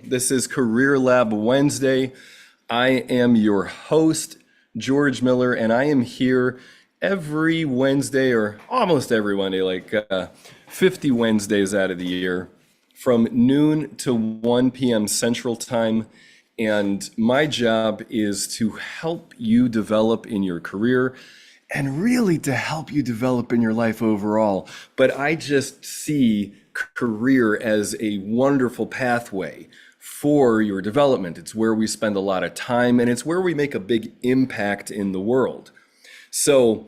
This is Career Lab Wednesday. I am your host, George Miller, and I am here every Wednesday, or almost every Wednesday, like 50 Wednesdays out of the year, from noon to 1 p.m. Central Time. And my job is to help you develop in your career and really to help you develop in your life overall. But I just see career as a wonderful pathway for your development. It's where we spend a lot of time and it's where we make a big impact in the world. So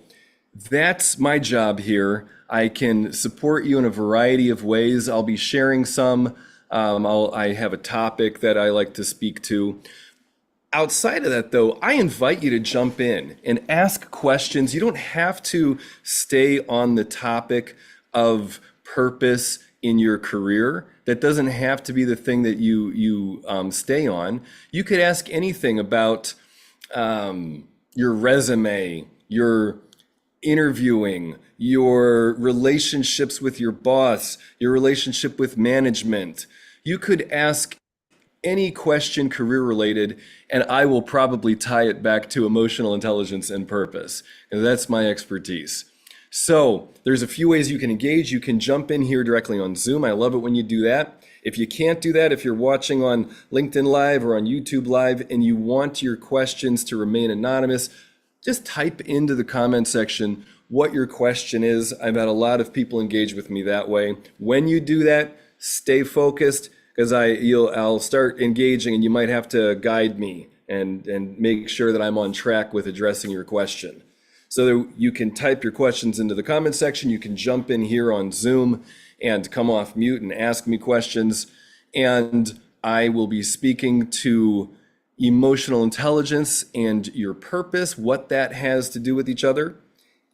that's my job here. I can support you in a variety of ways. I'll be sharing some. I have a topic that I like to speak to. Outside of that, though, I invite you to jump in and ask questions. You don't have to stay on the topic of purpose in your career. That doesn't have to be the thing that you stay on. You could ask anything about your resume, your interviewing, your relationships with your boss, your relationship with management. You could ask any question career related, and I will probably tie it back to emotional intelligence and purpose. And that's my expertise. So there's a few ways you can engage. You can jump in here directly on Zoom. I love it when you do that. If you can't do that, if you're watching on LinkedIn Live or on YouTube Live and you want your questions to remain anonymous, just type into the comment section what your question is. I've had a lot of people engage with me that way. When you do that, stay focused, because I'll start engaging and you might have to guide me and make sure that I'm on track with addressing your question. So you can type your questions into the comment section. You can jump in here on Zoom and come off mute and ask me questions. And I will be speaking to emotional intelligence and your purpose, what that has to do with each other,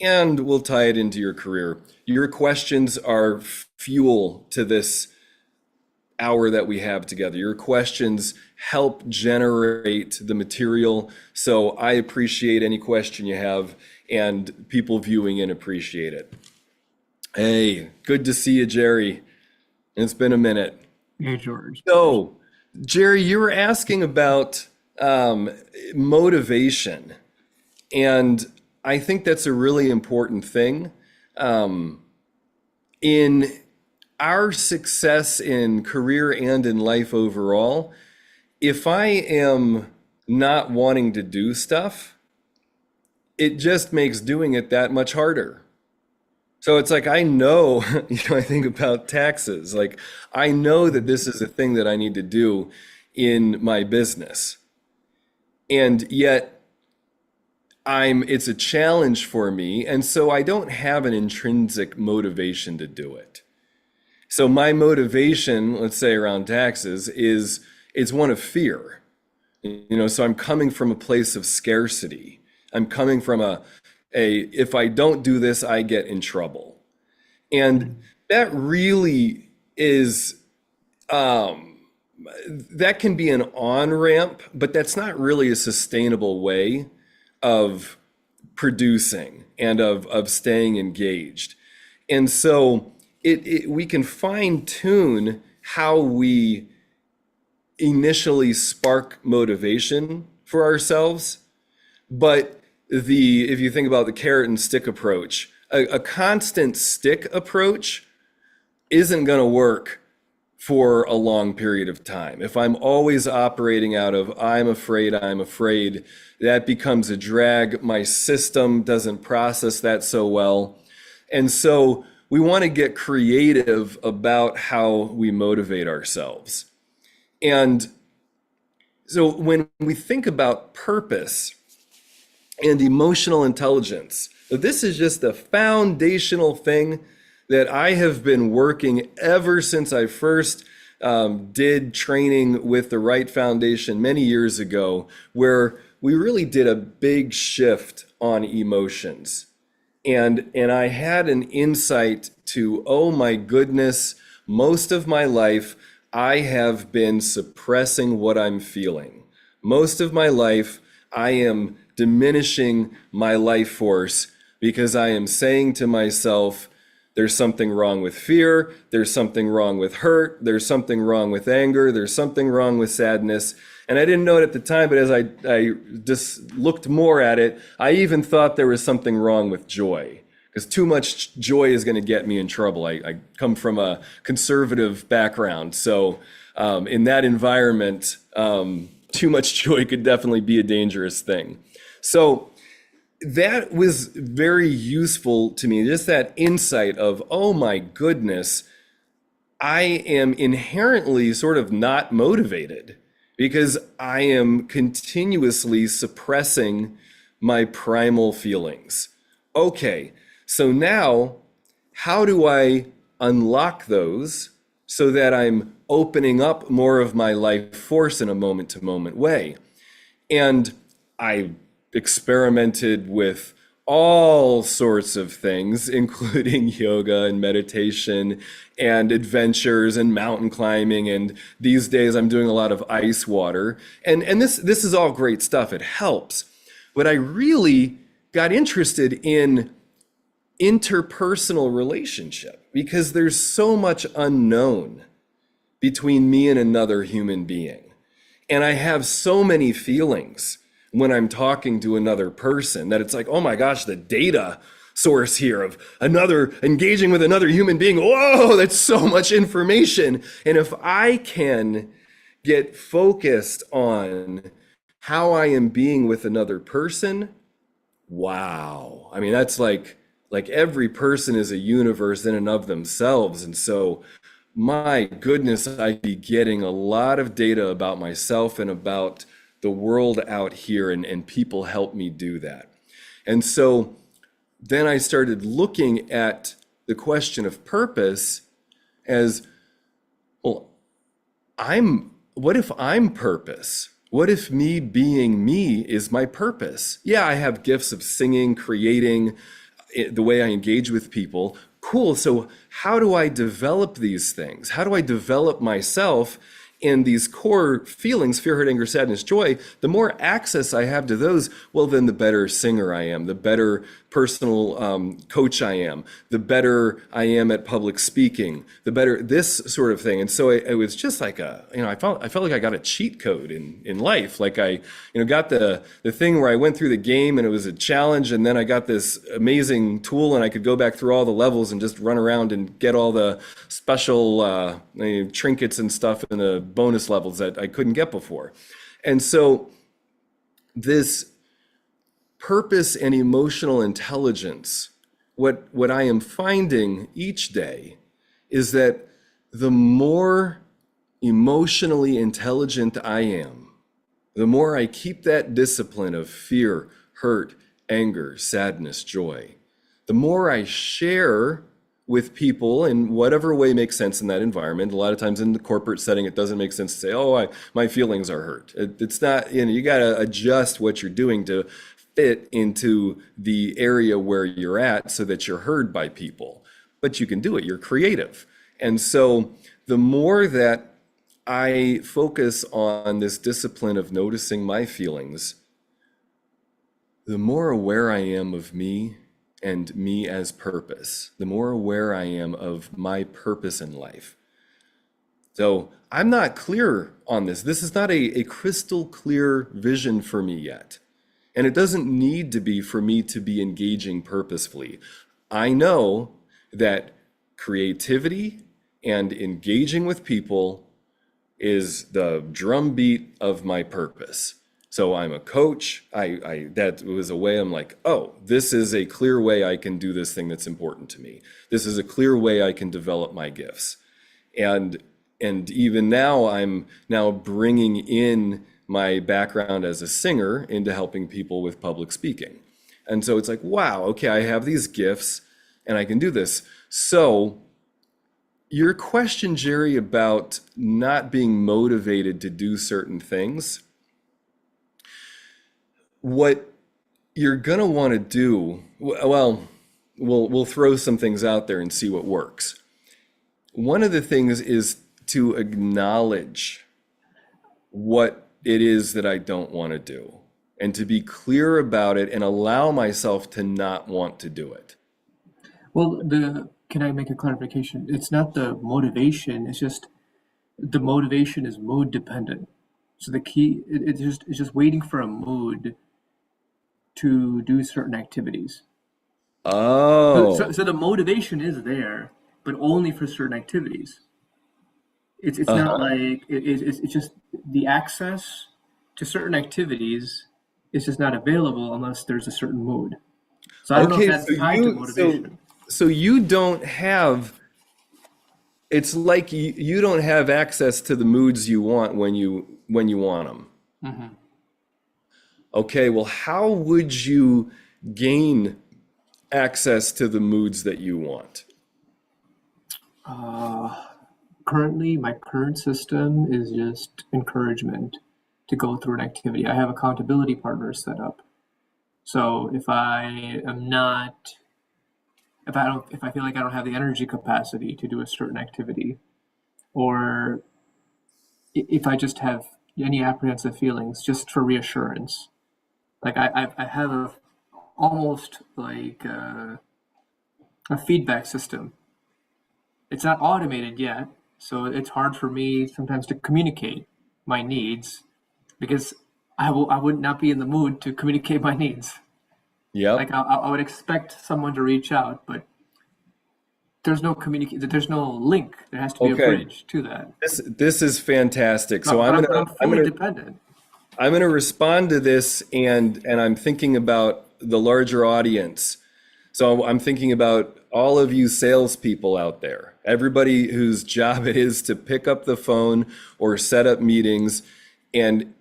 and we'll tie it into your career. Your questions are fuel to this hour that we have together. Your questions help generate the material. So I appreciate any question you have, and people viewing in appreciate it. Hey, good to see you, Jerry. It's been a minute. Hey, George. So, Jerry, you were asking about motivation, and I think that's a really important thing. In our success in career and in life overall, if I am not wanting to do stuff, it just makes doing it that much harder. So it's like, I know, I think about taxes. Like, I know that this is a thing that I need to do in my business. And yet it's a challenge for me. And so I don't have an intrinsic motivation to do it. So my motivation, let's say around taxes, is one of fear. So I'm coming from a place of scarcity. I'm coming from if I don't do this, I get in trouble. And that really is, that can be an on-ramp, but that's not really a sustainable way of producing and of staying engaged. And so we can fine tune how we initially spark motivation for ourselves. But if you think about the carrot and stick approach, a constant stick approach isn't going to work for a long period of time. If I'm always operating out of I'm afraid, that becomes a drag. My system doesn't process that so well. And so we want to get creative about how we motivate ourselves. And so when we think about purpose and emotional intelligence, this is just a foundational thing that I have been working ever since I first did training with the Right Foundation many years ago, where we really did a big shift on emotions. And I had an insight to, oh my goodness, most of my life, I have been suppressing what I'm feeling. Most of my life, I am diminishing my life force because I am saying to myself, There's something wrong with fear. There's something wrong with hurt. There's something wrong with anger. There's something wrong with sadness. And I didn't know it at the time, but as I just looked more at it, I even thought there was something wrong with joy. Because too much joy is going to get me in trouble. I come from a conservative background. So in that environment, too much joy could definitely be a dangerous thing. So that was very useful to me, just that insight of, oh my goodness, I am inherently sort of not motivated because I am continuously suppressing my primal feelings. Okay, so now how do I unlock those so that I'm opening up more of my life force in a moment to moment way? And I experimented with all sorts of things, including yoga and meditation and adventures and mountain climbing. And these days I'm doing a lot of ice water. And this is all great stuff. It helps. But I really got interested in interpersonal relationship because there's so much unknown between me and another human being. And I have so many feelings when I'm talking to another person that it's like, oh my gosh, the data source here of another engaging with another human being. Whoa, that's so much information. And if I can get focused on how I am being with another person, wow. I mean, that's like every person is a universe in and of themselves. And so my goodness, I'd be getting a lot of data about myself and about the world out here, and people help me do that. And so then I started looking at the question of purpose as, well, what if I'm purpose? What if me being me is my purpose? Yeah, I have gifts of singing, creating, the way I engage with people. Cool. So how do I develop these things? How do I develop myself in these core feelings, fear, hurt, anger, sadness, joy? The more access I have to those, well, then the better singer I am, the better personal coach I am, the better I am at public speaking, the better this sort of thing. And so it was just like I felt like I got a cheat code in life. Like I, got the thing where I went through the game and it was a challenge, and then I got this amazing tool and I could go back through all the levels and just run around and get all the special trinkets and stuff in the bonus levels that I couldn't get before. And so this purpose and emotional intelligence, what I am finding each day is that the more emotionally intelligent I am, the more I keep that discipline of fear, hurt, anger, sadness, joy, the more I share with people in whatever way makes sense in that environment. A lot of times in the corporate setting, it doesn't make sense to say, oh, my feelings are hurt. It's not, you got to adjust what you're doing to fit into the area where you're at so that you're heard by people. But you can do it, you're creative. And so the more that I focus on this discipline of noticing my feelings, the more aware I am of me and me as purpose, the more aware I am of my purpose in life. So I'm not clear on this. This is not a crystal clear vision for me yet. And it doesn't need to be for me to be engaging purposefully. I know that creativity and engaging with people is the drumbeat of my purpose. So I'm a coach. That was a way I'm like, oh, this is a clear way I can do this thing that's important to me. This is a clear way I can develop my gifts. And even now I'm now bringing in my background as a singer into helping people with public speaking. And so it's like, wow, okay, I have these gifts and I can do this. So your question, Jerry, about not being motivated to do certain things, what you're gonna want to do, well, we'll throw some things out there and see what works. One of the things is to acknowledge what it is that I don't want to do, and to be clear about it and allow myself to not want to do it. Well, can I make a clarification? It's not the motivation. It's just the motivation is mood dependent. So the key, it's just waiting for a mood to do certain activities. Oh, So the motivation is there, but only for certain activities. It's not uh-huh. like it's just the access to certain activities is just not available unless there's a certain mood. So I don't know if Okay, that's so tied to you so motivation. so you don't have it's like you don't have access to the moods you want when you want them. Hmm. Okay, well, how would you gain access to the moods that you want? Uh, Currently, my current system is just encouragement to go through an activity. I have accountability partners set up. So if I feel like I don't have the energy capacity to do a certain activity, or if I just have any apprehensive feelings, just for reassurance, like I have almost like a feedback system. It's not automated yet, so it's hard for me sometimes to communicate my needs because I would not be in the mood to communicate my needs. Like Yep. I would expect someone to reach out, but there's no link. There has to be a Okay. bridge to that. This is fantastic. So I'm But gonna I'm I'm fully gonna dependent. I'm gonna respond to this, and I'm thinking about the larger audience. So I'm thinking about all of you salespeople out there, everybody whose job it is to pick up the phone or set up meetings, and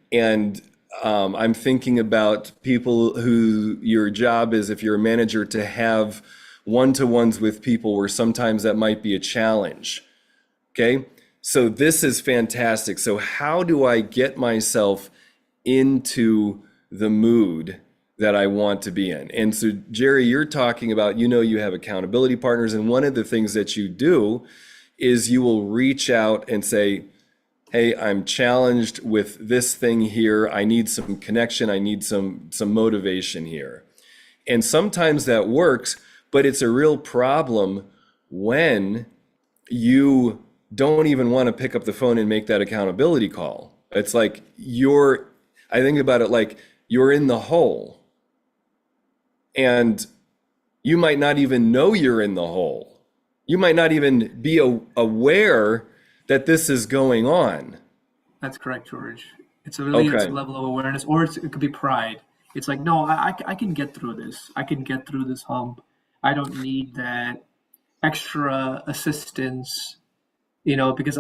I'm thinking about people who your job is, if you're a manager, to have one-to-ones with people where sometimes that might be a challenge. Okay. So this is fantastic. So how do I get myself into the mood that I want to be in? And so, Jerry, you're talking about, you have accountability partners. And one of the things that you do is you will reach out and say, hey, I'm challenged with this thing here. I need some connection. I need some motivation here. And sometimes that works, but it's a real problem when you don't even want to pick up the phone and make that accountability call. It's like I think about it like you're in the hole and you might not even know you're in the hole. You might not even be aware that this is going on. That's correct, George. It's a Okay. level of awareness, or it could be pride. It's like, no, I can get through this. I can get through this hump. I don't need that extra assistance, because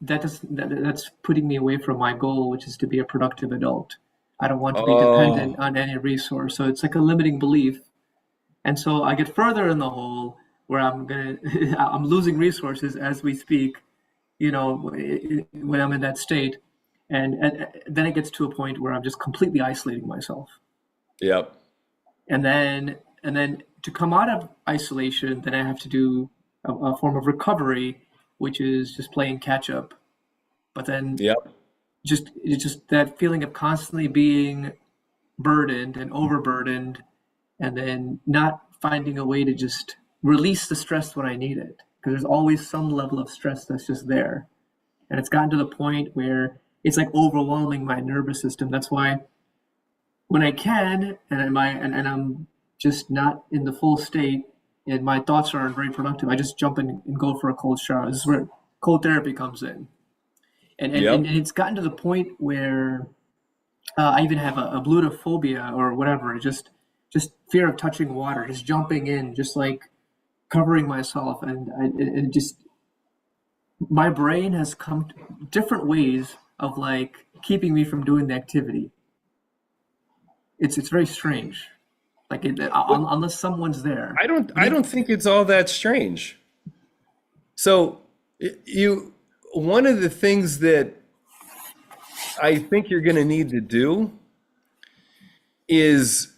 that's putting me away from my goal, which is to be a productive adult. I don't want to be dependent Oh, on any resource. So it's like a limiting belief. And so I get further in the hole where I'm losing resources as we speak, when I'm in that state. And then it gets to a point where I'm just completely isolating myself. yep, And then to come out of isolation, then I have to do a form of recovery, which is just playing catch up. But then yep. it's just that feeling of constantly being burdened and overburdened, and then not finding a way to just release the stress when I need it. Because there's always some level of stress that's just there. And it's gotten to the point where it's like overwhelming my nervous system. That's why when I can, and I'm just not in the full state, and my thoughts aren't very productive, I just jump in and go for a cold shower. This is where cold therapy comes in, and Yep. it's gotten to the point where I even have a blutophobia or whatever, just fear of touching water, just jumping in, just like covering myself, and just my brain has come to different ways of like keeping me from doing the activity. It's very strange. Like unless someone's there. But I don't think it's all that strange. So you one of the things that I think you're going to need to do is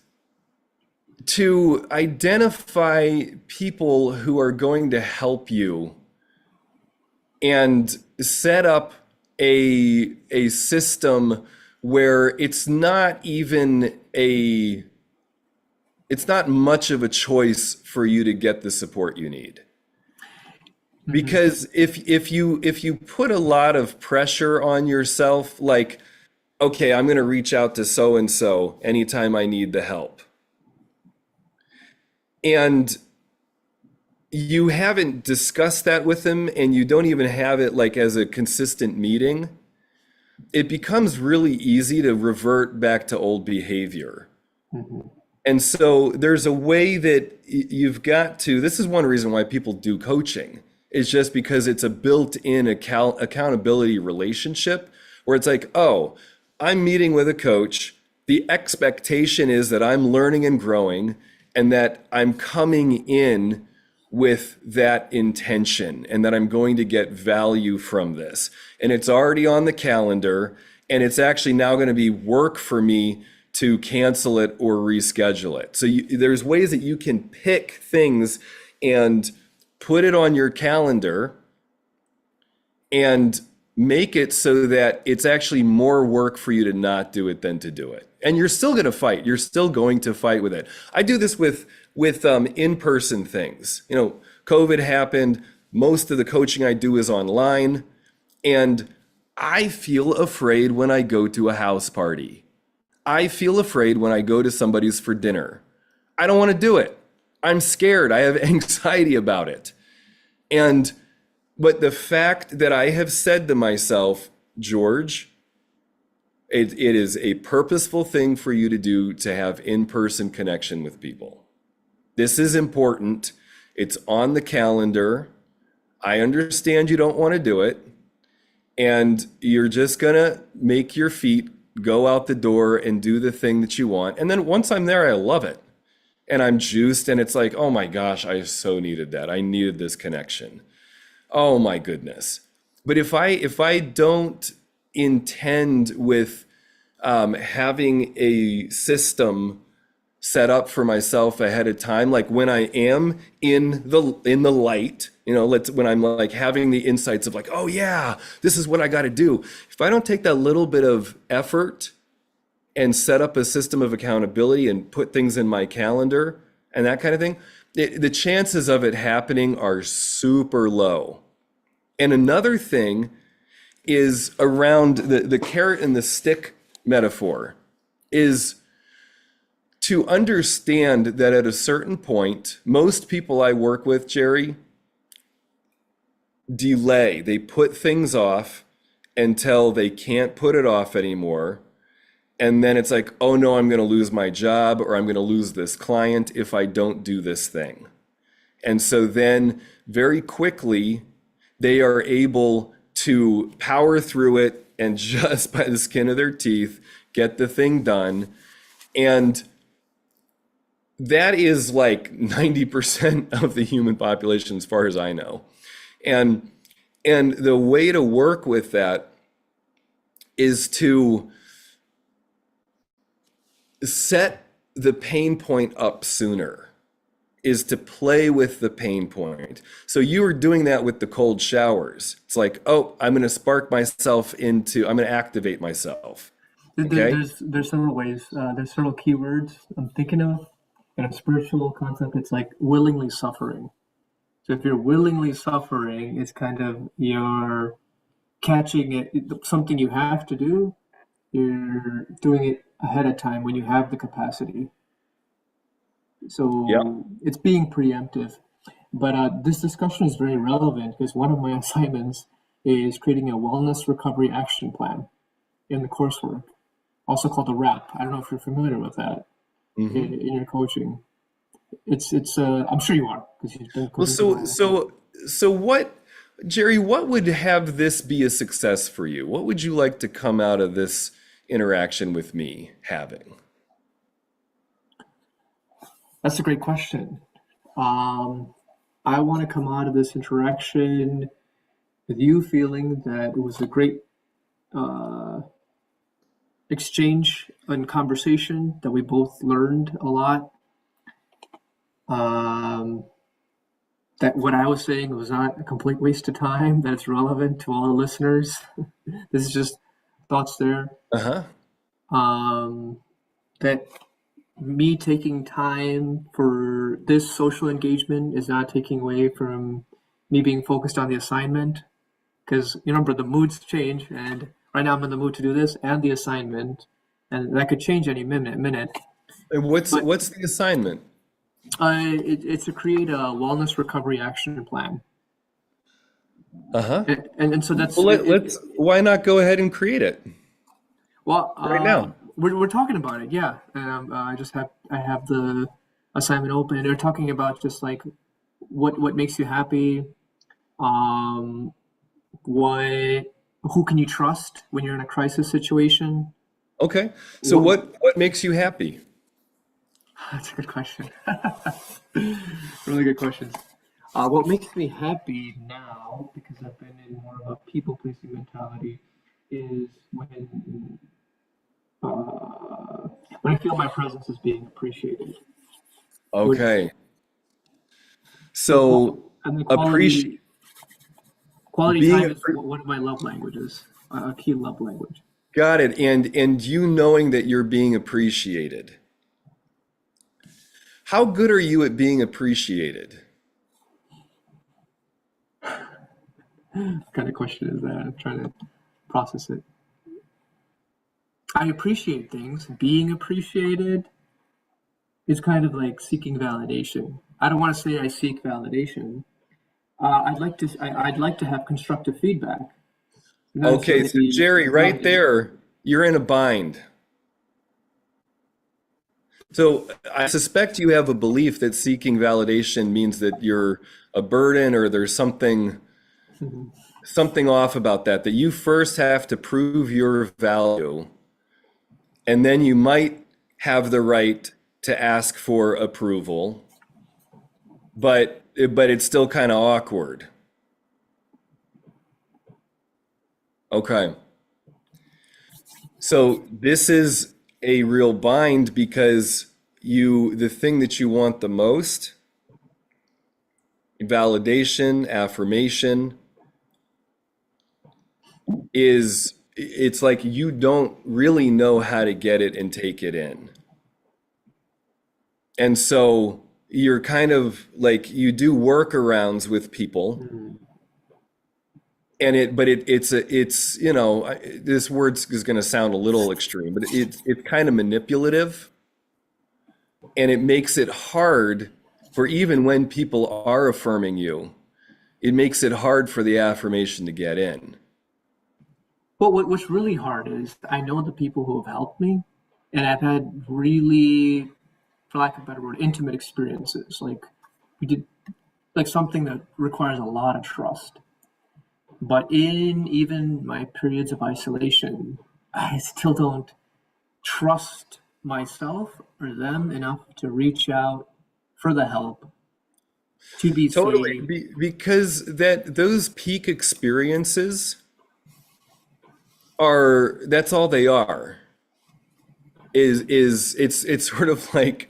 to identify people who are going to help you and set up a system where it's not much of a choice for you to get the support you need. Hmm. Because if you put a lot of pressure on yourself, like, okay, I'm going to reach out to so and so anytime I need the help, and you haven't discussed that with them, and you don't even have it like as a consistent meeting, it becomes really easy to revert back to old behavior. Hmm. And so there's a way that you've got to, this is one reason why people do coaching, is just because it's a built-in accountability relationship where it's like, oh, I'm meeting with a coach. The expectation is that I'm learning and growing and that I'm coming in with that intention and that I'm going to get value from this. And it's already on the calendar, and it's actually now going to be work for me to cancel it or reschedule it. So there's ways that you can pick things and put it on your calendar and make it so that it's actually more work for you to not do it than to do it. And you're still going to fight. You're still going to fight with it. I do this with in-person things. COVID happened. Most of the coaching I do is online, and I feel afraid when I go to a house party. I feel afraid when I go to somebody's for dinner. I don't want to do it. I'm scared. I have anxiety about it. And but the fact that I have said to myself, George, it is a purposeful thing for you to do to have in-person connection with people. This is important. It's on the calendar. I understand you don't want to do it. And you're just going to make your feet go out the door and do the thing that you want. And then once I'm there, I love it. And I'm juiced, and it's like, oh my gosh, I so needed that. I needed this connection. Oh my goodness. But if I don't intend with having a system set up for myself ahead of time, like when I am in the light, when I'm like having the insights of like, oh yeah, this is what I got to do. If I don't take that little bit of effort and set up a system of accountability and put things in my calendar and that kind of thing, the chances of it happening are super low. And another thing is around the carrot and the stick metaphor is to understand that at a certain point, most people I work with, Jerry, delay. They put things off until they can't put it off anymore. And then it's like, oh no, I'm going to lose my job or I'm going to lose this client if I don't do this thing. And so then very quickly, they are able to power through it and just by the skin of their teeth, get the thing done. And that is like 90% of the human population, as far as I know. And the way to work with that is to set the pain point up sooner, is to play with the pain point. So you were doing that with the cold showers. It's like, oh, I'm going to spark myself I'm going to activate myself. Okay. There's several ways. There's several keywords I'm thinking of. In a spiritual concept, it's like willingly suffering. So if you're willingly suffering, it's kind of you're catching it, something you have to do. You're doing it ahead of time when you have the capacity. Yeah. So it's being preemptive. But this discussion is very relevant because one of my assignments is creating a wellness recovery action plan in the coursework, also called the RAP. I don't know if you're familiar with that Hmm. in your coaching. It's I'm sure you are because you've done Well, coaching for a so while. so so what, Jerry, what would have this be a success for you? What would you like to come out of this interaction with me having? That's a great question. Um, I want to come out of this interaction with you feeling that it was a great uh, exchange and conversation, that we both learned a lot. Um, that what I was saying was not a complete waste of time, that it's relevant to all the listeners. This is just thoughts there. Uh-huh. Um, that me taking time for this social engagement is not taking away from me being focused on the assignment. Because you remember the moods change, and right now I'm in the mood to do this and the assignment, and that could change any minute. And But what's the assignment? it's to create a wellness recovery action plan, Uh-huh. and so that's Well, let's why not go ahead and create it well, right now? we're talking about it, yeah. I have the assignment open. They're talking about just like what makes you happy, um, what who can you trust when you're in a crisis situation. Okay. So What what makes you happy? That's a good question. Really good questions. What makes me happy now, because I've been in more of a people pleasing mentality, is when I feel my presence is being appreciated. Which Okay. so So and then appreciate quality being time is one of my love languages, a key love language. got it, and you knowing that you're being appreciated. How good are you at being appreciated? What kind of question is that? I'm trying to process it. I appreciate things. Being appreciated is kind of like seeking validation. I don't want to say I seek validation. I'd like to have constructive feedback, not Okay, necessarily so be Jerry, right validated. there, you're in a bind. So I suspect you have a belief that seeking validation means that you're a burden or there's something off about that, that you first have to prove your value, and then you might have the right to ask for approval, but it's still kind of awkward. Okay. So this is a real bind because the thing that you want the most, validation, affirmation, it's like you don't really know how to get it and take it in. And so you're kind of like you do workarounds with people, Mm. and it's this word is going to sound a little extreme, but it's kind of manipulative, and it makes it hard for even when people are affirming you, it makes it hard for the affirmation to get in. But what's really hard is I know the people who have helped me, and I've had really, for lack of a better word, intimate experiences. Like we did like something that requires a lot of trust. But in even my periods of isolation, I still don't trust myself or them enough to reach out for the help, to be Totally, seen. because those peak experiences are that's all they are. Is it's sort of like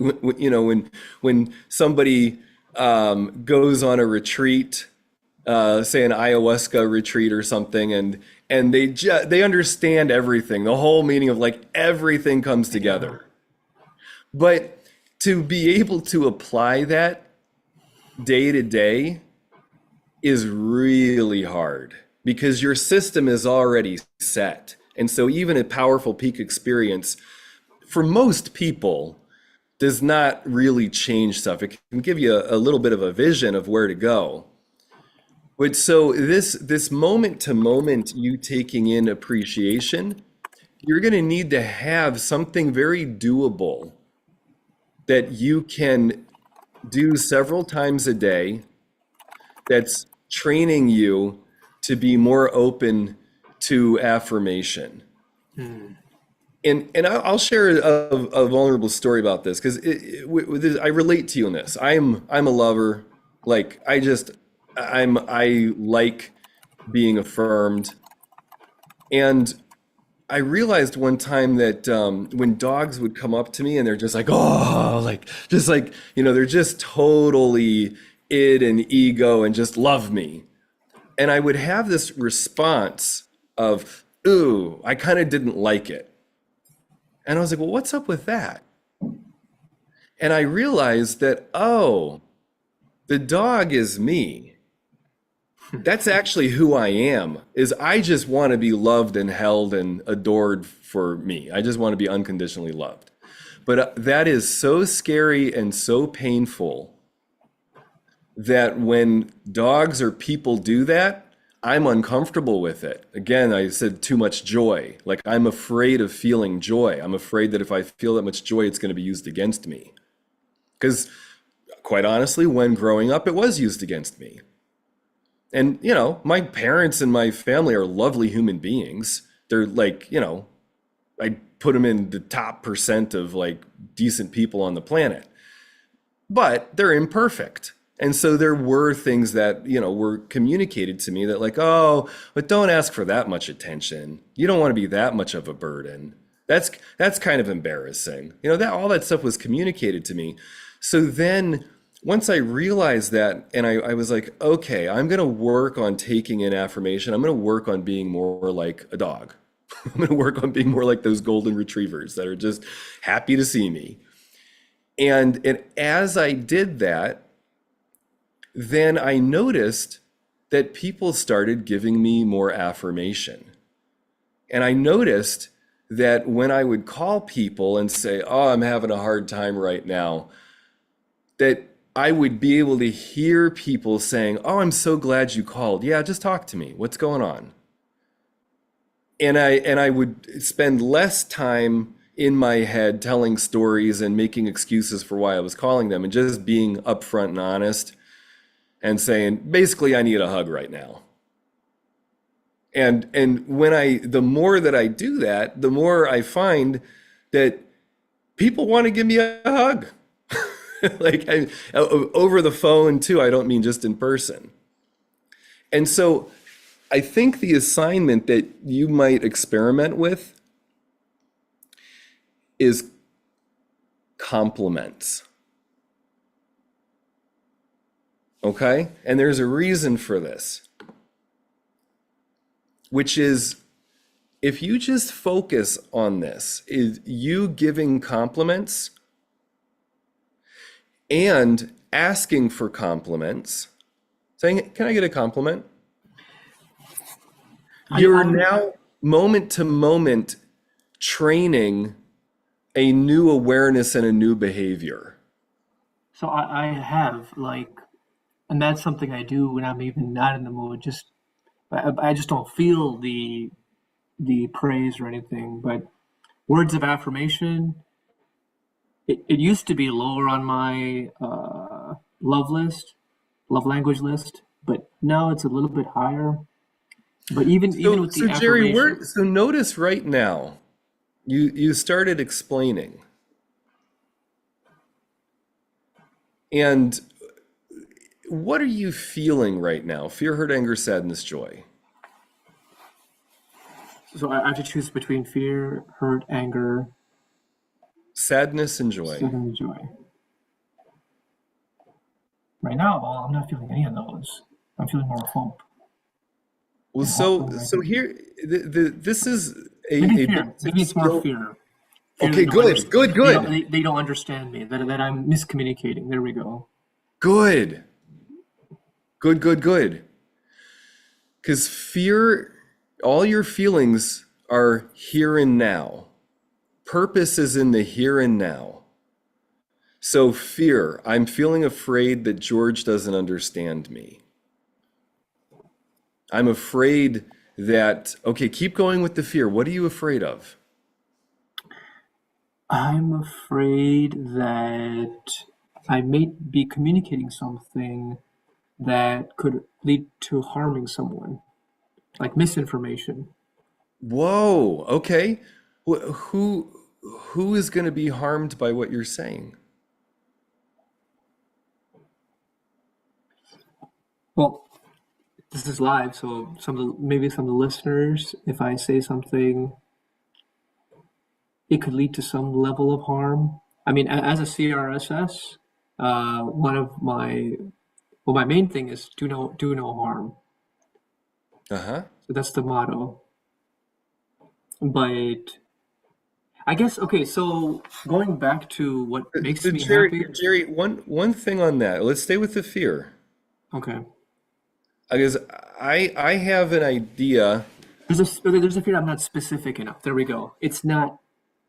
when somebody goes on a retreat, say an ayahuasca retreat or something, and they understand everything, the whole meaning of like everything comes Yeah. together. But to be able to apply that day to day is really hard because your system is already set. And so even a powerful peak experience for most people does not really change stuff. It can give you a little bit of a vision of where to go. But so this moment to moment you taking in appreciation, you're going to need to have something very doable that you can do several times a day that's training you to be more open to affirmation. Hmm. And I'll share a vulnerable story about this because I relate to you in this. I'm a lover. Like I like being affirmed, and I realized one time that when dogs would come up to me and they're just like, oh, like just like they're just totally id and ego and just love me, and I would have this response of, ooh, I kind of didn't like it. And I was like, well, what's up with that? And I realized that, oh, the dog is me. That's actually who I am, is I just want to be loved and held and adored for me. I just want to be unconditionally loved. But that is so scary and so painful that when dogs or people do that, I'm uncomfortable with it. Again, I said too much joy. Like I'm afraid of feeling joy. I'm afraid that if I feel that much joy, it's going to be used against me. Because quite honestly, when growing up, it was used against me. And, my parents and my family are lovely human beings. They're like, I put them in the top percent of like decent people on the planet, but they're imperfect. And so there were things that, were communicated to me that like, oh, but don't ask for that much attention. You don't want to be that much of a burden. That's kind of embarrassing. That all that stuff was communicated to me. So then once I realized that and I was like, okay, I'm going to work on taking in affirmation. I'm going to work on being more like a dog. I'm going to work on being more like those golden retrievers that are just happy to see me. And as I did that, then I noticed that people started giving me more affirmation. And I noticed that when I would call people and say, oh, I'm having a hard time right now, that I would be able to hear people saying, oh, I'm so glad you called. Yeah, just talk to me. What's going on? And I would spend less time in my head telling stories and making excuses for why I was calling them and just being upfront and honest and saying, basically, I need a hug right now. And the more that I do that, the more I find that people want to give me a hug. Like over the phone too. I don't mean just in person. And so I think the assignment that you might experiment with is compliments. Okay? And there's a reason for this, which is if you just focus on this, is you giving compliments and asking for compliments, saying, can I get a compliment? I You're already, now moment to moment training a new awareness and a new behavior. so I have like, and that's something I do when I'm even not in the mood. Just I just don't feel the praise or anything. But words of affirmation, it used to be lower on my love language list, but now it's a little bit higher. But even So, with the so Jerry, affirmation, so notice right now, you started explaining, and what are you feeling right now? Fear, hurt, anger, sadness, joy. so I have to choose between fear, hurt, anger, Sadness and joy. sadness, and joy. Right now, well, I'm not feeling any of those. I'm feeling more hope Well, and hope so for so here, this is maybe a fear. basic Maybe it's more skill. fear. Fear Okay, they don't good, understand. good, good, They don't understand me. That I'm miscommunicating. There we go. good, good, good, good. Because fear, all your feelings are here and now. Purpose is in the here and now. So fear, I'm feeling afraid that George doesn't understand me. I'm afraid that, okay, keep going with the fear. What are you afraid of? I'm afraid that I may be communicating something that could lead to harming someone, like misinformation. Whoa, okay. Who is going to be harmed by what you're saying? Well, this is live, so maybe some of the listeners, if I say something, it could lead to some level of harm. I mean, as a CRSS, one of my main thing is do no harm. Uh-huh. So that's the motto. But I guess okay. So going back to what makes So me Jerry, happy. Jerry, one thing on that. Let's stay with the fear. Okay. Because I have an idea There's a fear I'm not specific enough. There we go. It's not.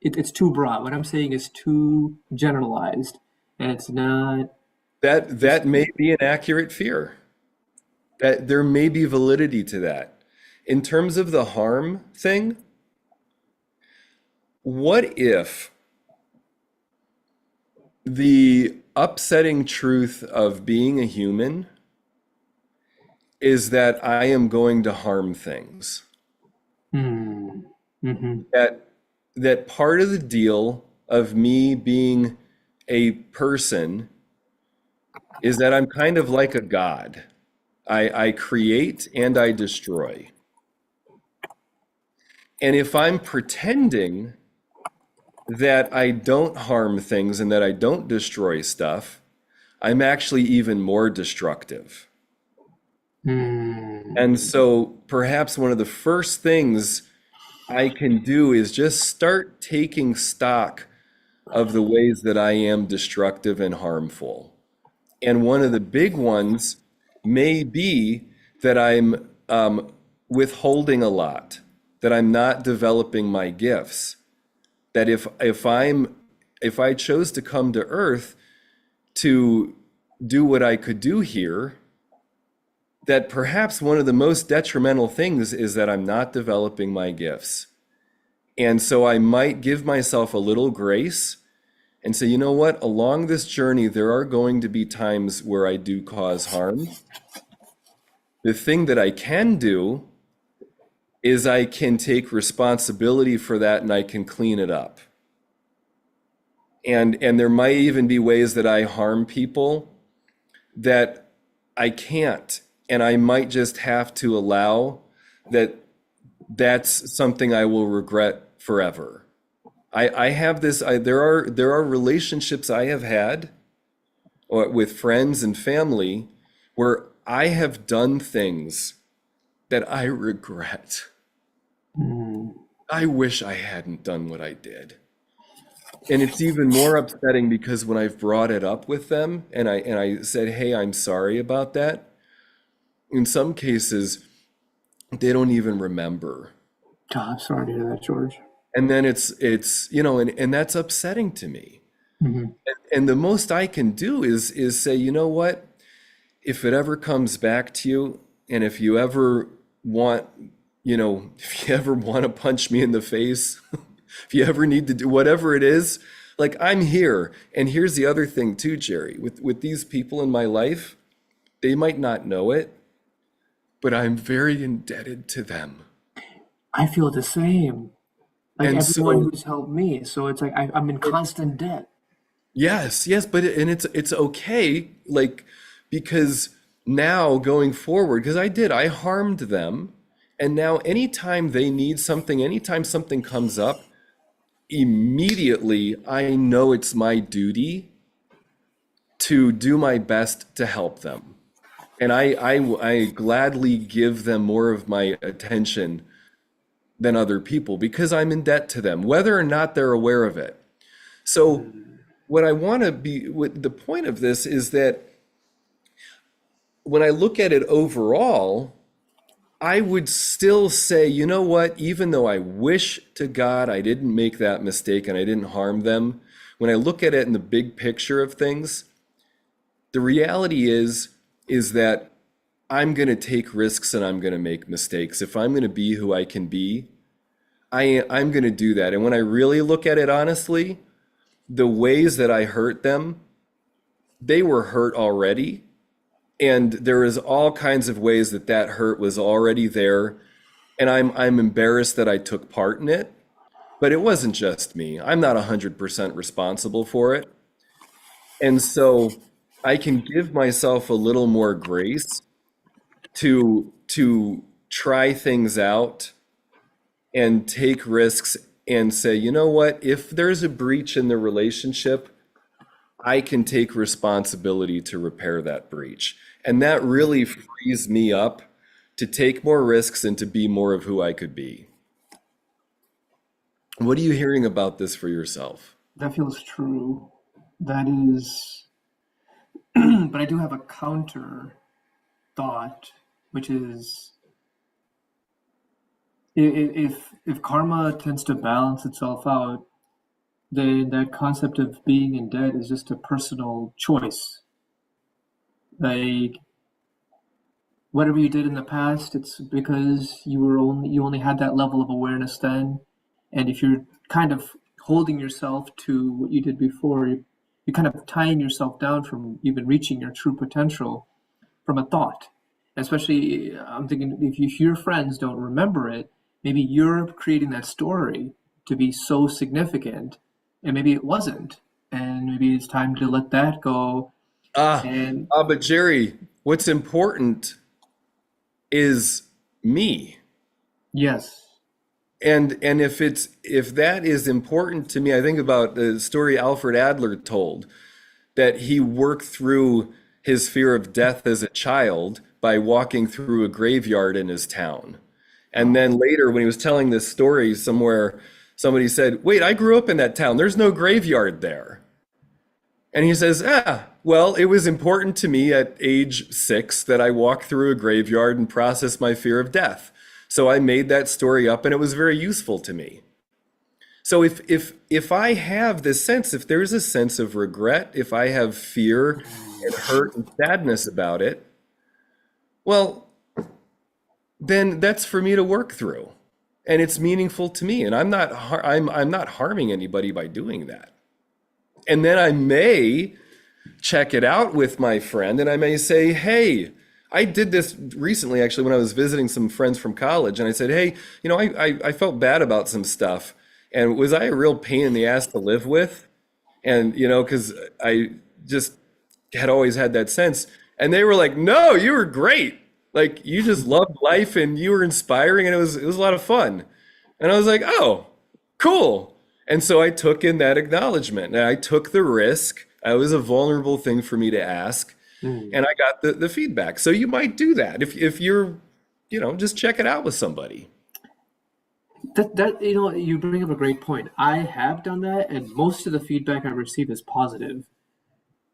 It's too broad. What I'm saying is too generalized, and it's not. that It's, that may be an accurate fear. That there may be validity to that. In terms of the harm thing, what if the upsetting truth of being a human is that I am going to harm things? mm, hmm That that part of the deal of me being a person is that I'm kind of like a god. I create and I destroy. And if I'm pretending that I don't harm things and that I don't destroy stuff, I'm actually even more destructive. And mm, so perhaps one of the first things I can do is just start taking stock of the ways that I am destructive and harmful. And one of the big ones may be that I'm withholding a lot, that I'm not developing my gifts. That if I chose to come to Earth to do what I could do here, that perhaps one of the most detrimental things is that I'm not developing my gifts. And so I might give myself a little grace and say, you know what, along this journey, there are going to be times where I do cause harm. The thing that I can do is I can take responsibility for that and I can clean it up. And there might even be ways that I harm people that I can't. And I might just have to allow that that's something I will regret forever. I have this, there are relationships I have had with friends and family where I have done things that I regret. mm. I wish I hadn't done what I did. And it's even more upsetting because when I've brought it up with them and I said, "Hey, I'm sorry about that." In some cases, they don't even remember. God, I'm sorry to hear that, George. And then it's and that's upsetting to me. Hmm And the most I can do is say, "You know what? If it ever comes back to you and if you ever want, if you ever want to punch me in the face, if you ever need to do whatever it is, like I'm here." And here's the other thing too, Jerry, with these people in my life, they might not know it, but I'm very indebted to them. I feel the same. Like And everyone so who's helped me. So it's like I'm in it, constant debt. yes, yes, and it's okay, like because now going forward, because I harmed them, and now anytime they need something, anytime something comes up, immediately I know it's my duty to do my best to help them. And I gladly give them more of my attention than other people because I'm in debt to them, whether or not they're aware of it. So what the point of this is that when I look at it overall, I would still say, you know what, even though I wish to God I didn't make that mistake and I didn't harm them, when I look at it in the big picture of things, the reality is that I'm going to take risks and I'm going to make mistakes. If I'm going to be who I can be, I'm going to do that. And when I really look at it honestly, the ways that I hurt them, they were hurt already. And there is all kinds of ways that that hurt was already there. And I'm embarrassed that I took part in it, but it wasn't just me. I'm not 100% responsible for it. And so I can give myself a little more grace to try things out and take risks and say, you know what, if there's a breach in the relationship, I can take responsibility to repair that breach. And that really frees me up to take more risks and to be more of who I could be. What are you hearing about this for yourself? That feels true. That is, but I do have a counter thought which is if karma tends to balance itself out, then that concept of being in debt is just a personal choice. Like whatever you did in the past, it's because you only had that level of awareness then, and if you're kind of holding yourself to what you did before, you're kind of tying yourself down from even reaching your true potential from a thought. Especially, I'm thinking if your friends don't remember it, maybe you're creating that story to be so significant, and maybe it wasn't, and maybe it's time to let that go. Ah, And but Jerry, what's important is me. yes, And if that is important to me, I think about the story Alfred Adler told that he worked through his fear of death as a child by walking through a graveyard in his town. And wow. then later, when he was telling this story somewhere, somebody said, "Wait, I grew up in that town. There's no graveyard there." And he says, well, it was important to me at age 6 that I walk through a graveyard and process my fear of death. So I made that story up and it was very useful to me. So if I have this sense, if there's a sense of regret, if I have fear and hurt and sadness about it, well, then that's for me to work through. And it's meaningful to me. And I'm not harming anybody by doing that. And then I may check it out with my friend and I may say, hey, I did this recently actually when I was visiting some friends from college. And I said, hey, I felt bad about some stuff. And was I a real pain in the ass to live with? And, because I just had always had that sense. And they were like, no, you were great. Like you just loved life and you were inspiring and it was a lot of fun. And I was like, oh, cool. And so I took in that acknowledgement and I took the risk. It was a vulnerable thing for me to ask. Mm. And I got the feedback. So you might do that if you're, just check it out with somebody. That you bring up a great point. I have done that, and most of the feedback I receive is positive.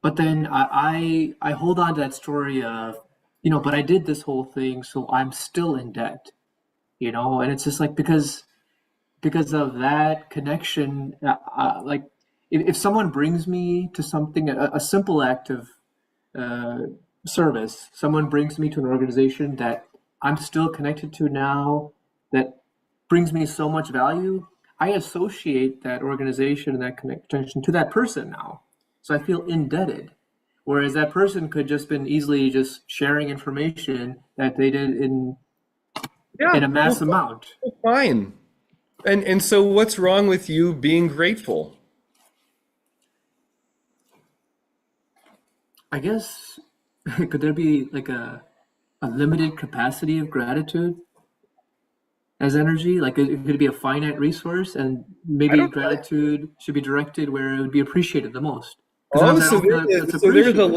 But then I hold on to that story of, but I did this whole thing, so I'm still in debt. And it's just like because of that connection, like if someone brings me to something, a simple act of uh, service, someone brings me to an organization that I'm still connected to now, that brings me so much value, I associate that organization and that connection to that person now. So I feel indebted. Whereas that person could just been easily just sharing information that they did in Yeah, a mass amount. fine. And so what's wrong with you being grateful? I guess could there be like a limited capacity of gratitude as energy? Like it could be a finite resource, and I maybe don't gratitude should be directed where it would be appreciated the most. Because Oh, sometimes I so don't feel that's there's a appreciated.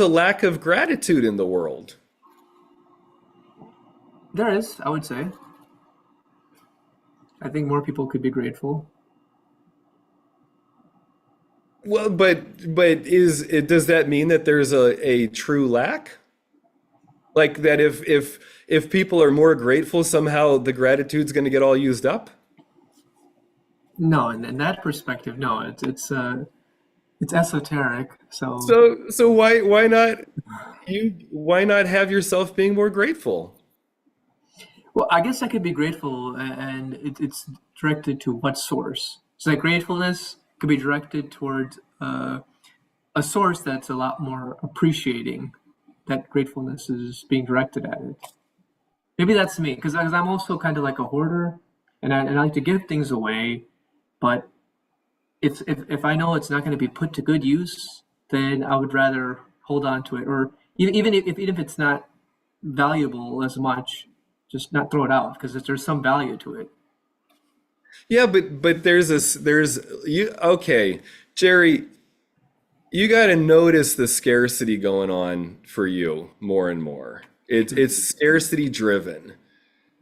lack of gratitude in the world. There is, I would say. I think more people could be grateful. Well, but does that mean that there's a true lack? Like that if people are more grateful, somehow the gratitude's going to get all used up? No, in that perspective, no. It's esoteric. So, So why not have yourself being more grateful? well, I guess I could be grateful, and it's directed to what source. So, like gratefulness could be directed towards a source that's a lot more appreciating that gratefulness is being directed at it. Maybe that's me, because I'm also kind of like a hoarder, and I like to give things away, but if I know it's not going to be put to good use, then I would rather hold on to it, or even if it's not valuable as much, just not throw it out because there's some value to it. Yeah, but there's you okay, Jerry, you got to notice the scarcity going on for you more and more. It's scarcity driven.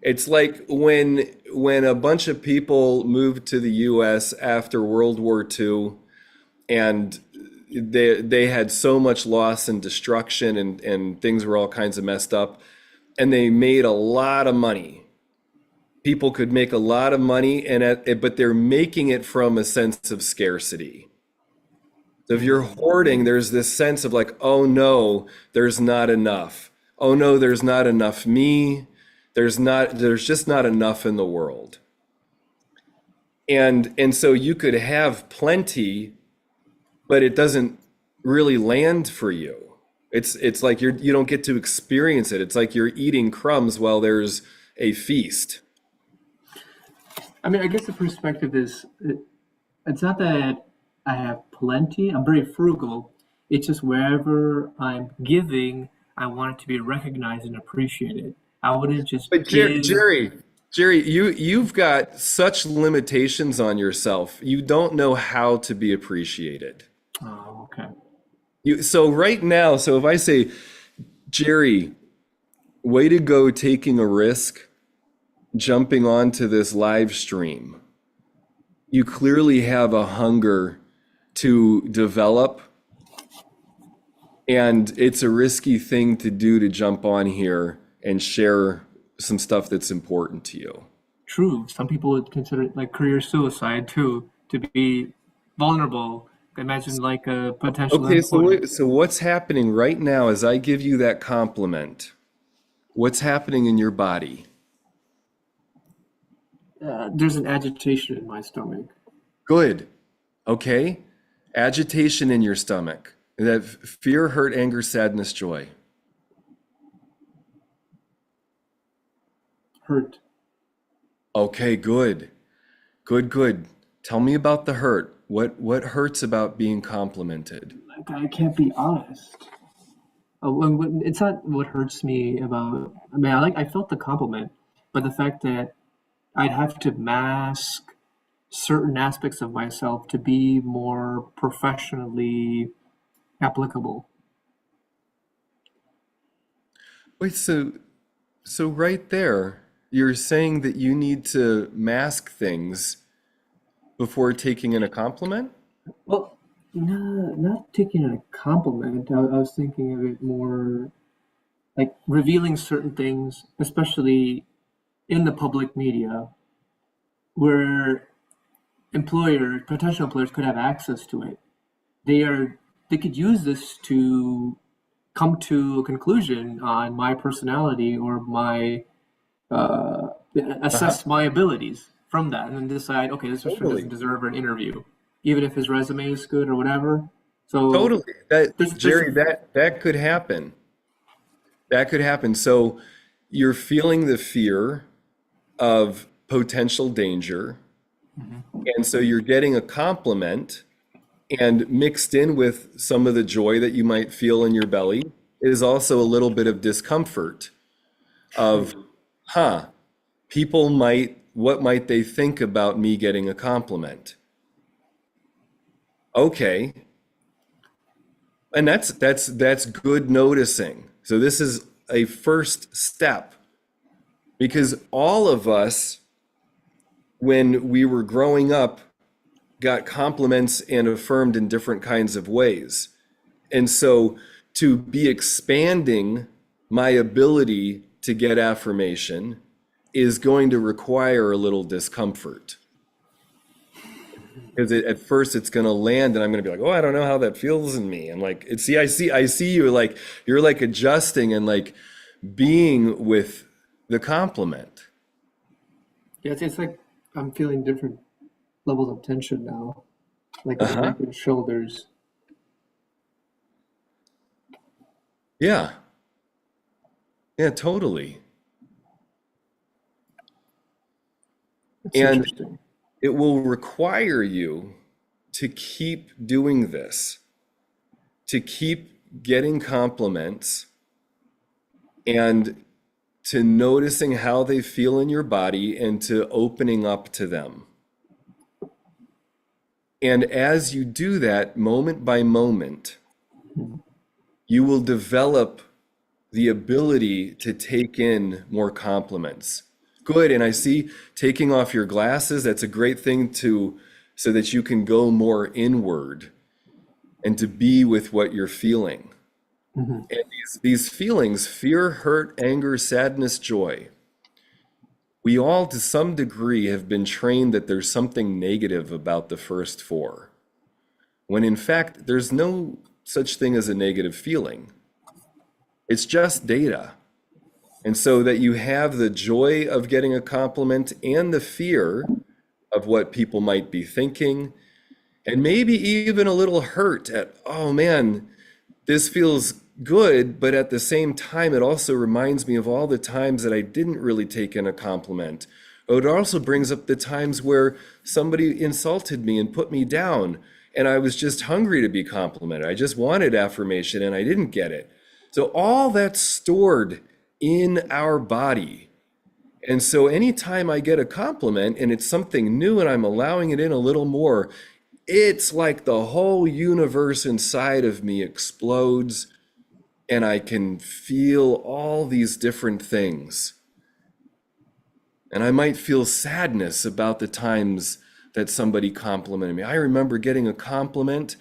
It's like when a bunch of people moved to the US after World War II and they had so much loss and destruction and things were all kinds of messed up. and they made a lot of money. People could make a lot of money, but they're making it from a sense of scarcity. So if you're hoarding, there's this sense of like, oh no, there's not enough. Oh no, there's not enough me. There's just not enough in the world. And so you could have plenty, but it doesn't really land for you. It's like you don't get to experience it. It's like you're eating crumbs while there's a feast. I mean, I guess the perspective is it's not that I have plenty. I'm very frugal. It's just wherever I'm giving, I want it to be recognized and appreciated. I wouldn't just But give. Jerry, you've got such limitations on yourself. You don't know how to be appreciated. Oh, okay. So right now, so if I say, Jerry, way to go taking a risk, jumping onto this live stream. You clearly have a hunger to develop, and it's a risky thing to do to jump on here and share some stuff that's important to you. True. Some people would consider it like career suicide too, to be vulnerable. Imagine like a potential Okay, employer. so what's happening right now as I give you that compliment? What's happening in your body? There's an agitation in my stomach. Good. Okay. Agitation in your stomach. That fear, hurt, anger, sadness, joy. Hurt. Okay, good. Good. Tell me about the hurt. What hurts about being complimented? Like I can't be honest. It's not what hurts me about. I mean, I felt the compliment, but the fact that I'd have to mask certain aspects of myself to be more professionally applicable. Wait, so right there, you're saying that you need to mask things before taking in a compliment? Well, no, not taking it a compliment. I was thinking of it more like revealing certain things, especially in the public media, where potential employers could have access to it. They are they could use this to come to a conclusion on my personality or my uh, Uh-huh. assess my abilities from that, and then decide, okay, this person doesn't Totally. deserve an interview, even if his resume is good or whatever. So Totally. That there's Jerry, that could happen. That could happen. So you're feeling the fear of potential danger, and so you're getting a compliment, and mixed in with some of the joy that you might feel in your belly is also a little bit of discomfort of, true. huh, what might they think about me getting a compliment? Okay. And that's good noticing. So this is a first step because all of us, when we were growing up, got compliments and affirmed in different kinds of ways. And so to be expanding my ability to get affirmation is going to require a little discomfort. Because at first it's going to land and I'm going to be like, oh, I don't know how that feels in me. And like, I see you like, you're like adjusting and like being with the compliment. Yeah, it's like I'm feeling different levels of tension now, like in the Uh-huh. neck and shoulders. Yeah. Yeah, totally. It's And interesting. it will require you to keep doing this, to keep getting compliments and to noticing how they feel in your body and to opening up to them. And as you do that, moment by moment, you will develop the ability to take in more compliments. Good. And I see taking off your glasses, that's a great thing so that you can go more inward and to be with what you're feeling. Hmm. And these feelings, fear, hurt, anger, sadness, joy, we all to some degree have been trained that there's something negative about the first four, when in fact, there's no such thing as a negative feeling. It's just data. And so that you have the joy of getting a compliment and the fear of what people might be thinking, and maybe even a little hurt at, oh man, this feels good, but at the same time, it also reminds me of all the times that I didn't really take in a compliment. Oh, it also brings up the times where somebody insulted me and put me down, and I was just hungry to be complimented. I just wanted affirmation and I didn't get it. So all that's stored in our body. And so anytime I get a compliment and it's something new and I'm allowing it in a little more, it's like the whole universe inside of me explodes and I can feel all these different things. And I might feel sadness about the times that somebody complimented me. I remember getting a compliment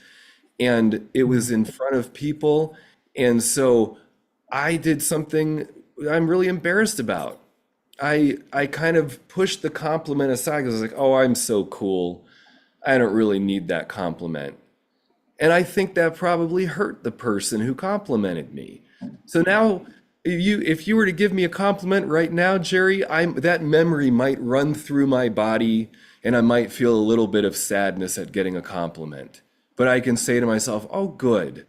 and it was in front of people. And so I did something I'm really embarrassed about. I kind of pushed the compliment aside because I was like, oh, I'm so cool. I don't really need that compliment. And I think that probably hurt the person who complimented me. So now if you were to give me a compliment right now, Jerry, I'm that memory might run through my body and I might feel a little bit of sadness at getting a compliment. But I can say to myself, "Oh, good.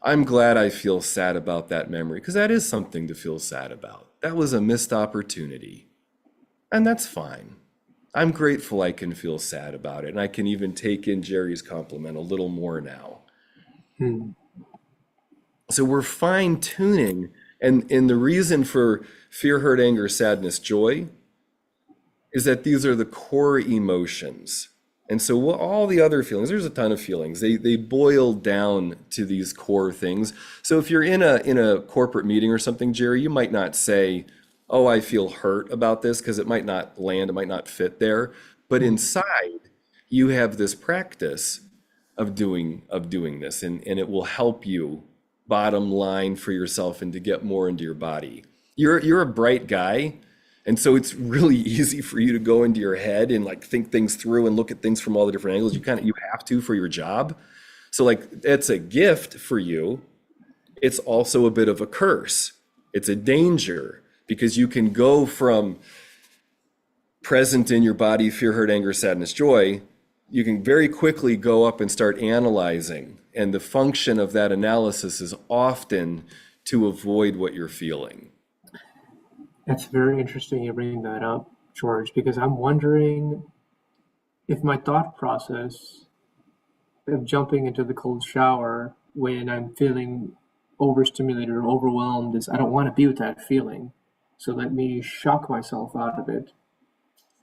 I'm glad I feel sad about that memory because that is something to feel sad about. That was a missed opportunity." And that's fine. I'm grateful I can feel sad about it, and I can even take in Jerry's compliment a little more now. Hmm. So we're fine tuning, and the reason for fear, hurt, anger, sadness, joy is that these are the core emotions. And so all the other feelings, there's a ton of feelings. They boil down to these core things. So if you're in a corporate meeting or something, Jerry, you might not say, "Oh, I feel hurt about this," because it might not land, it might not fit there. But Hmm. inside, you have this practice of doing this, and it will help you bottom line for yourself and to get more into your body. You're a bright guy, and so it's really easy for you to go into your head and like think things through and look at things from all the different angles. You have to for your job. So like it's a gift for you. It's also a bit of a curse. It's a danger because you can go from present in your body, fear, hurt, anger, sadness, joy, you can very quickly go up and start analyzing. And the function of that analysis is often to avoid what you're feeling. That's very interesting you bring that up, George, because I'm wondering if my thought process of jumping into the cold shower when I'm feeling overstimulated or overwhelmed is I don't want to be with that feeling. So let me shock myself out of it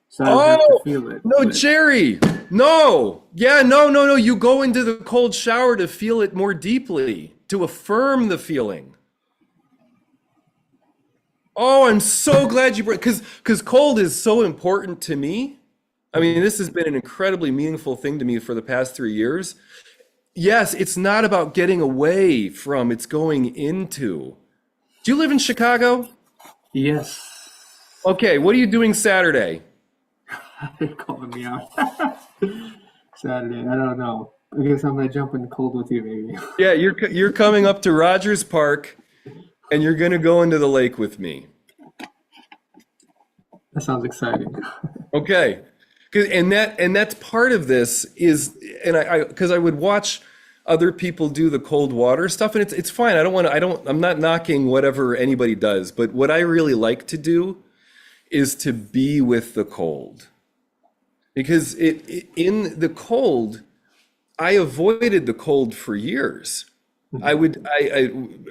so I don't have to Oh, feel it. no, But Jerry. No. Yeah, no, no, no. You go into the cold shower to feel it more deeply, to affirm the feeling. Oh, I'm so glad you brought because cold is so important to me. I mean, mhm. this has been an incredibly meaningful thing to me for the past 3 years. Yes, it's not about getting away from, it's going into. Do you live in Chicago? Yes, Okay, what are you doing Saturday? they're calling me out. Saturday, I don't know. I guess I'm gonna jump in the cold with you, maybe. Yeah, you're coming up to Rogers Park and you're gonna go into the lake with me. That sounds exciting. Okay. And that's part of this is, and I because I would watch other people do the cold water stuff, and it's fine. I'm not knocking whatever anybody does, but what I really like to do is to be with the cold. Because in the cold, I avoided the cold for years. I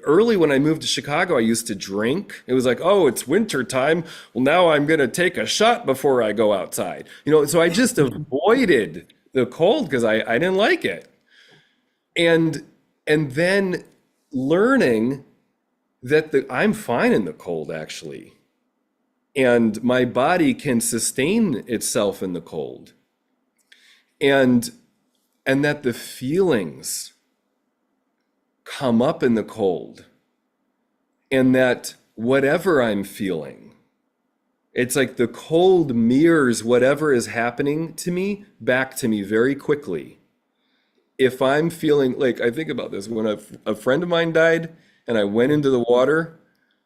early when I moved to Chicago, I used to drink. It was like, oh, it's winter time. Well, now I'm gonna take a shot before I go outside. So I just avoided the cold because I didn't like it. And and then learning that I'm fine in the cold actually. And my body can sustain itself in the cold. And and that the feelings come up in the cold. and that whatever I'm feeling, it's like the cold mirrors whatever is happening to me back to me very quickly. If I'm feeling like, I think about this when a friend of mine died and I went into the water,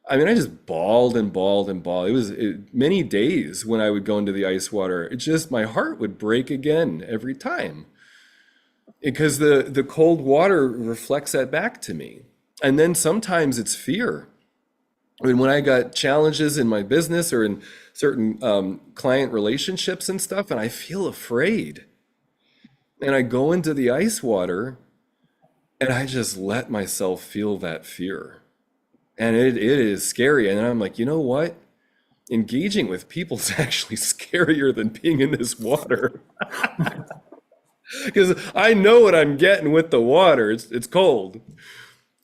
I mean, I just bawled and bawled and bawled. Many days when I would go into the ice water. It just, my heart would break again every time because the cold water reflects that back to me. And then sometimes it's fear. I mean, when I got challenges in my business or in certain client relationships and stuff, and I feel afraid, and I go into the ice water and I just let myself feel that fear. And it is scary. And then I'm like, you know what? Engaging with people is actually scarier than being in this water. Because I know what I'm getting with the water. It's cold.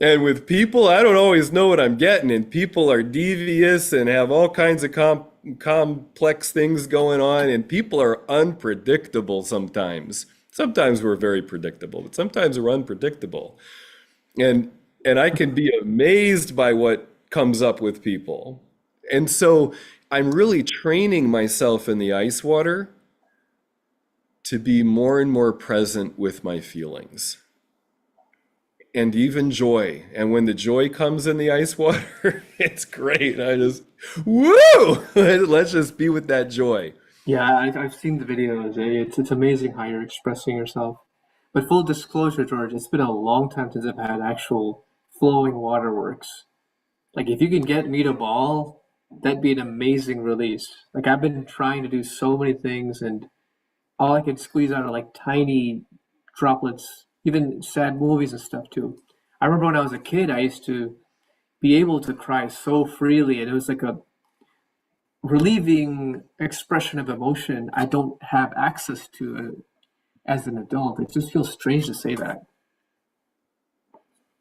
And with people, I don't always know what I'm getting. And people are devious and have all kinds of complex things going on. And people are unpredictable sometimes. Sometimes we're very predictable, but sometimes we're unpredictable. And and I can be amazed by what comes up with people. And so I'm really training myself in the ice water to be more and more present with my feelings and even joy. And when the joy comes in the ice water, it's great. I just, woo! Let's just be with that joy. Yeah, I've seen the videos. It's amazing how you're expressing yourself. But full disclosure, George, it's been a long time since I've had actual flowing waterworks. Like if you can get me to ball, that'd be an amazing release. Like I've been trying to do so many things, and all I could squeeze out are like tiny droplets, even sad movies and stuff too. I remember when I was a kid, I used to be able to cry so freely, and it was like a relieving expression of emotion I don't have access to as an adult. It just feels strange to say that.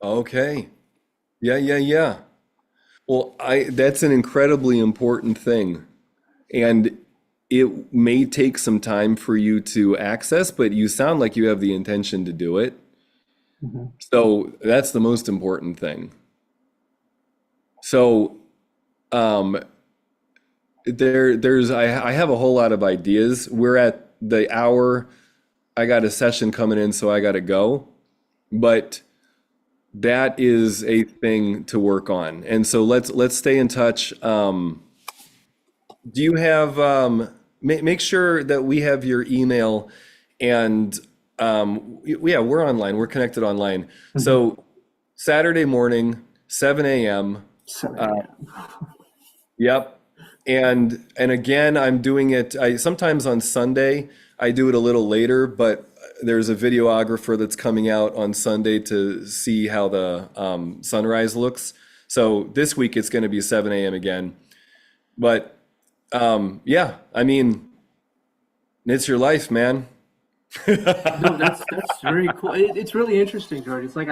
Okay. Yeah, yeah, yeah. Well, I that's an incredibly important thing. And it may take some time for you to access, but you sound like you have the intention to do it. Mhm. So that's the most important thing. So um, I have a whole lot of ideas. We're at the hour. I got a session coming in, so I got to go. But that is a thing to work on. And so let's stay in touch. Do you have make sure that we have your email and yeah, we're online. We're connected online. Mhm. So Saturday morning, 7 a.m. 7 a.m. Yep. And again, I'm doing it I sometimes on Sunday. I do it a little later, but there's a videographer that's coming out on Sunday to see how the sunrise looks. So this week it's going to be 7 a.m. again. But yeah, I mean, it's your life, man. No, that's very cool. It's really interesting, George. It's like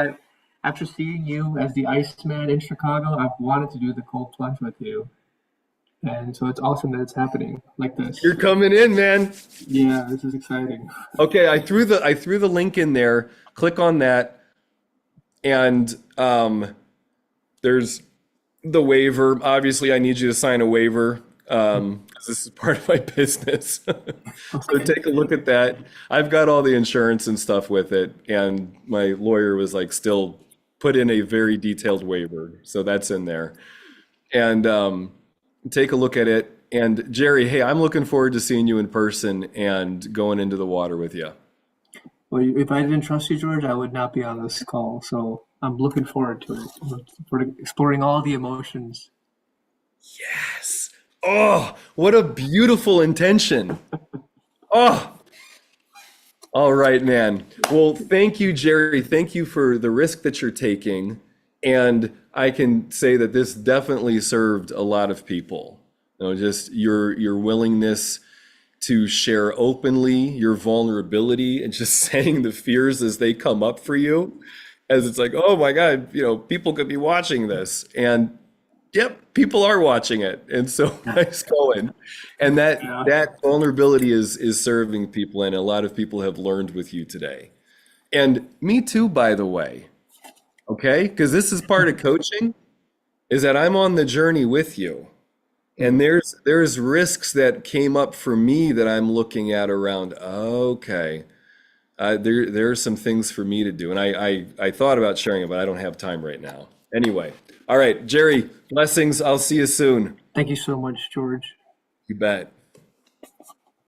after seeing you as the Iceman in Chicago, I've wanted to do the cold plunge with you, and so it's awesome that it's happening like You're this. coming in, man. Yeah, this is exciting. Okay, I threw the link in there. Click on that, and there's the waiver. Obviously, I need you to sign a waiver 'cause this is part of my business. So Okay. take a look at that. I've got all the insurance and stuff with it, and my lawyer was like, still put in a very detailed waiver, so that's in there. And take a look at it. And Jerry, hey, I'm looking forward to seeing you in person and going into the water with you. Well, if I didn't trust you, George, I would not be on this call. So I'm looking forward to it. For exploring all the emotions. Yes. Oh, what a beautiful intention. Oh, all right, man. Well, thank you, Jerry. Thank you for the risk that you're taking. And I can say that this definitely served a lot of people. Just your willingness to share openly your vulnerability and just saying the fears as they come up for you, as it's like, oh my God, people could be watching this. And yep, people are watching it. And so nice going. And that Yeah. that vulnerability is serving people, and a lot of people have learned with you today. And me too, by the way. Okay? Because this is part of coaching. is that I'm on the journey with you. And there's risks that came up for me that I'm looking at around, okay, there are some things for me to do. And I thought about sharing it, but I don't have time right now. Anyway, all right, Jerry, blessings. I'll see you soon. Thank you so much, George. You bet.